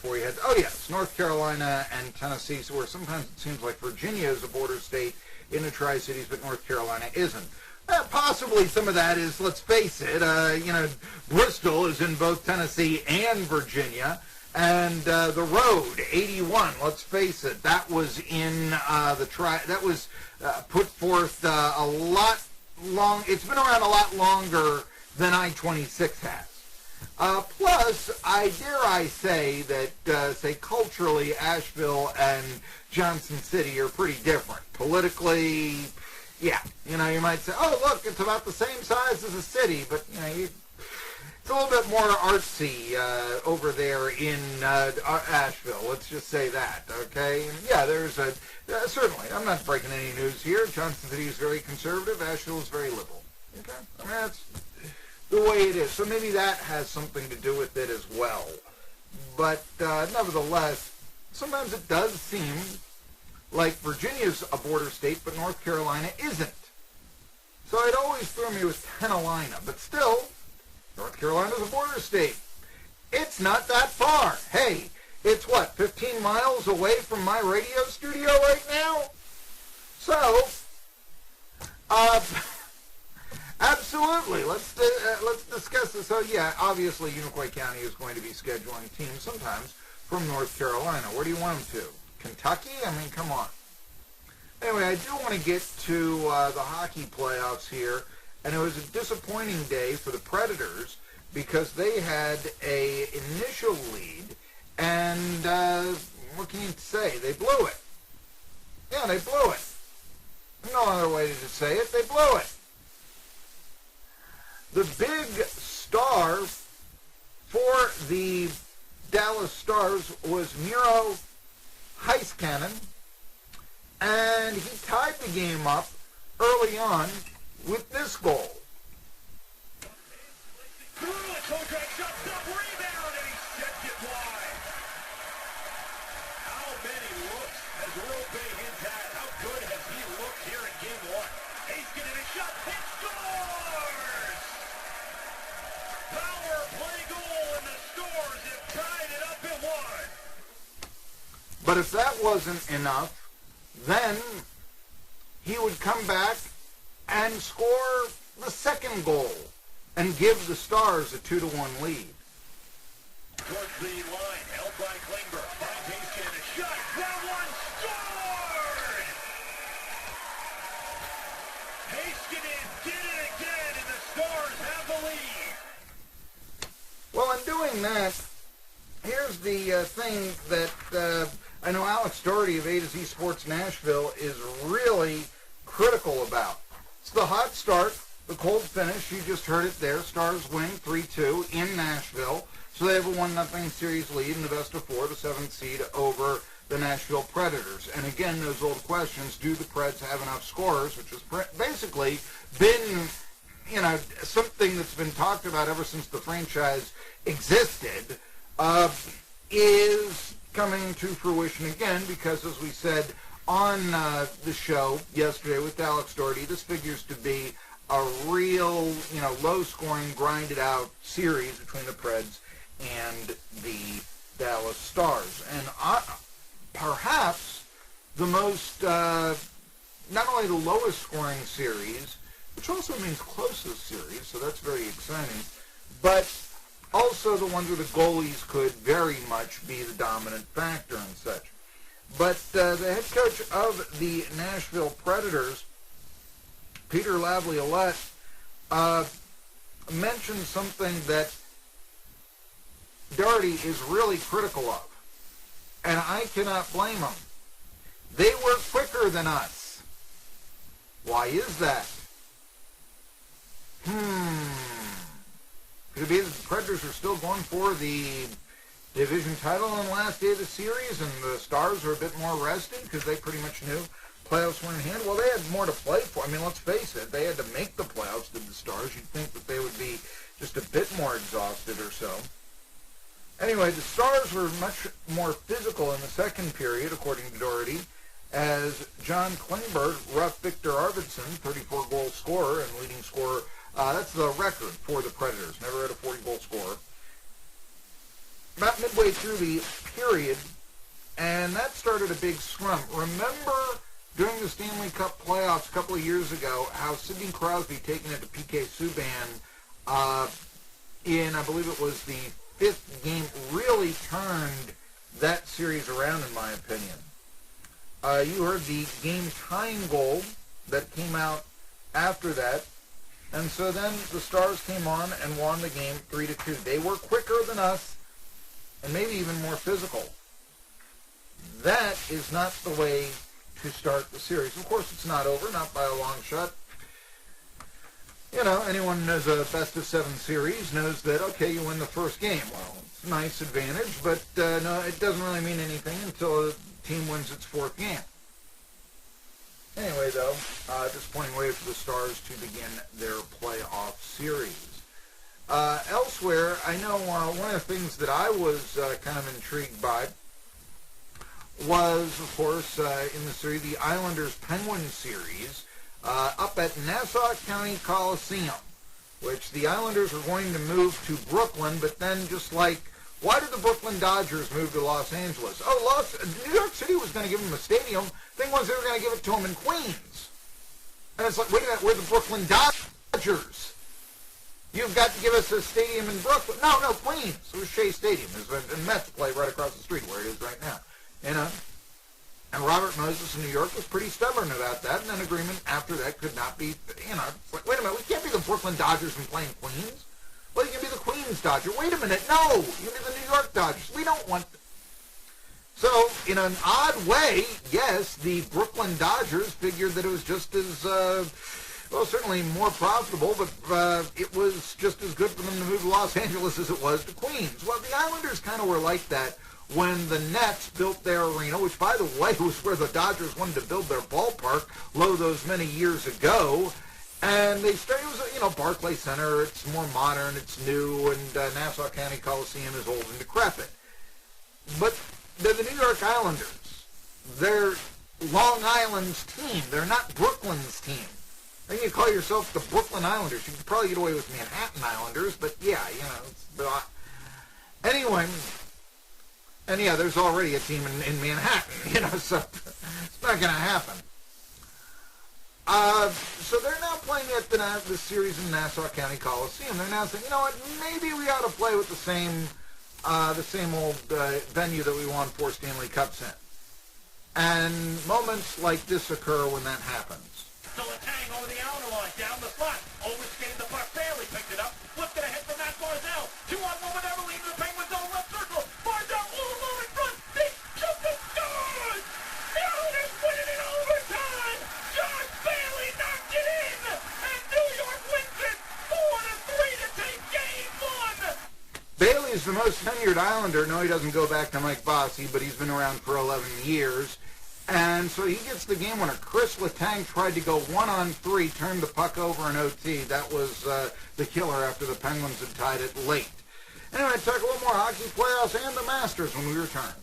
before you head. Oh, yes, North Carolina and Tennessee, so where sometimes it seems like Virginia is a border state in the Tri-Cities, but North Carolina isn't. Possibly some of that is, let's face it, Bristol is in both Tennessee and Virginia. And the road, 81, let's face it, that was in that was put forth a lot long. It's been around a lot longer than I-26 has. Plus, dare I say that, say, culturally, Asheville and Johnson City are pretty different. Politically, yeah, you might say, oh, look, it's about the same size as a city, but, it's a little bit more artsy over there in Asheville. Let's just say that, okay? And yeah, there's certainly, I'm not breaking any news here. Johnson City is very conservative. Asheville is very liberal, okay? I mean, that's the way it is. So maybe that has something to do with it as well. But nevertheless, sometimes it does seem like Virginia's a border state, but North Carolina isn't. So it always threw me with Carolina, but still, North Carolina's a border state. It's not that far. Hey, it's 15 miles away from my radio studio right now? So, absolutely, let's discuss this. So yeah, obviously Unicoi County is going to be scheduling teams sometimes from North Carolina. Where do you want them to? Kentucky? I mean, come on. Anyway, I do want to get to the hockey playoffs here, and it was a disappointing day for the Predators because they had a initial lead, and what can you say? They blew it. Yeah, they blew it. No other way to say it. They blew it. The big star for the Dallas Stars was Miro Heiskanen, and he tied the game up early on with this goal. How many looks has Rubé had? How good has he looked here in game one? Heiskanen a shot, he scores! Power play goal, and the Stars have tied it up at one. But if that wasn't enough, then he would come back and score the second goal and give the Stars a 2-1 lead. Towards the line, held by Klingberg. Finds Heiskanen, a shot, that one scored! Heiskanen did it again, and the Stars have the lead. Well, in doing that, here's the thing that I know Alex Doherty of A to Z Sports Nashville is really critical about. It's the hot start, the cold finish. You just heard it there. Stars win 3-2 in Nashville. So they have a 1-0 series lead in the best of four, the 7th seed over the Nashville Predators. And again, those old questions, do the Preds have enough scorers, which has basically been, something that's been talked about ever since the franchise existed, is coming to fruition again because, as we said on the show yesterday with Alex Doherty, this figures to be a real, low-scoring, grinded-out series between the Preds and the Dallas Stars. And perhaps the most, not only the lowest-scoring series, which also means closest series, so that's very exciting, but also the ones where the goalies could very much be the dominant factor and such. But the head coach of the Nashville Predators, Peter Laviolette, mentioned something that Doherty is really critical of, and I cannot blame him. They were quicker than us. Why is that? Could it be that the Predators are still going for the division title on the last day of the series and the Stars are a bit more rested because they pretty much knew playoffs were in hand? Well, they had more to play for. I mean, let's face it, they had to make the playoffs, did the Stars. You'd think that they would be just a bit more exhausted or so. Anyway, the Stars were much more physical in the second period, according to Doherty, as John Klingberg roughed Victor Arvidsson, 34-goal scorer and leading scorer. That's the record for the Predators. Never had a 40-goal scorer. about midway through the period, and that started a big scrum. Remember during the Stanley Cup playoffs a couple of years ago how Sidney Crosby taking it to PK Subban in, I believe it was the 5th game, really turned that series around, in my opinion. You heard the game-tying goal that came out after that, and so then the Stars came on and won the game 3-2. They were quicker than us, and maybe even more physical. That is not the way to start the series. Of course, it's not over, not by a long shot. You know, anyone who knows a best-of-7 series knows that, okay, you win the first game. Well, it's a nice advantage, but no, it doesn't really mean anything until a team wins its 4th game. Anyway, though, disappointing way for the Stars to begin their playoff series. Elsewhere, I know one of the things that I was kind of intrigued by was, of course, in the series, the Islanders-Penguins series, up at Nassau Coliseum, which the Islanders were going to move to Brooklyn, but then just like, why did the Brooklyn Dodgers move to Los Angeles? Oh, New York City was going to give them a stadium. Thing was, they were going to give it to them in Queens. And it's like, wait a minute, we're the Brooklyn Dodgers. You've got to give us a stadium in Brooklyn. No, Queens. It was Shea Stadium. There's a Mets play right across the street where it is right now. You know? And Robert Moses in New York was pretty stubborn about that, and an agreement after that could not be, you know, like, wait a minute, we can't be the Brooklyn Dodgers and play in Queens. Well, you can be the Queens Dodgers. Wait a minute, no, you can be the New York Dodgers. We don't want... So, in an odd way, yes, the Brooklyn Dodgers figured that it was just as, well, certainly more profitable, but it was just as good for them to move to Los Angeles as it was to Queens. Well, the Islanders kind of were like that when the Nets built their arena, which, by the way, was where the Dodgers wanted to build their ballpark, those many years ago. And they started, it was, you know, Barclays Center. It's more modern, it's new, and Nassau County Coliseum is old and decrepit. But they're the New York Islanders. They're Long Island's team. They're not Brooklyn's team. Then you call yourself the Brooklyn Islanders. You could probably get away with Manhattan Islanders, but yeah, you know. Anyway, and yeah, there's already a team in Manhattan, you know, so it's not going to happen. So they're now playing at the series in Nassau County Coliseum. They're now saying, you know what, maybe we ought to play with the same old venue that we won 4 Stanley Cups in. And moments like this occur when that happens. So Letang over the outer line, down the slot, overskated the puck, barely picked it up, flipped it ahead for Matt Barzell. 2-on-1 with Everly into the Penguins zone, left circle. Barzell all alone in front. They shoot the scores! The Islanders win it in overtime! Josh Bailey knocked it in! And New York wins it 4-3 to take game 1! Bailey is the most tenured Islander. No, he doesn't go back to Mike Bossy, but he's been around for 11 years. And so he gets the game winner. Chris Letang tried to go 1-on-3, turned the puck over in OT. That was the killer after the Penguins had tied it late. Anyway, talk a little more hockey, playoffs, and the Masters when we return.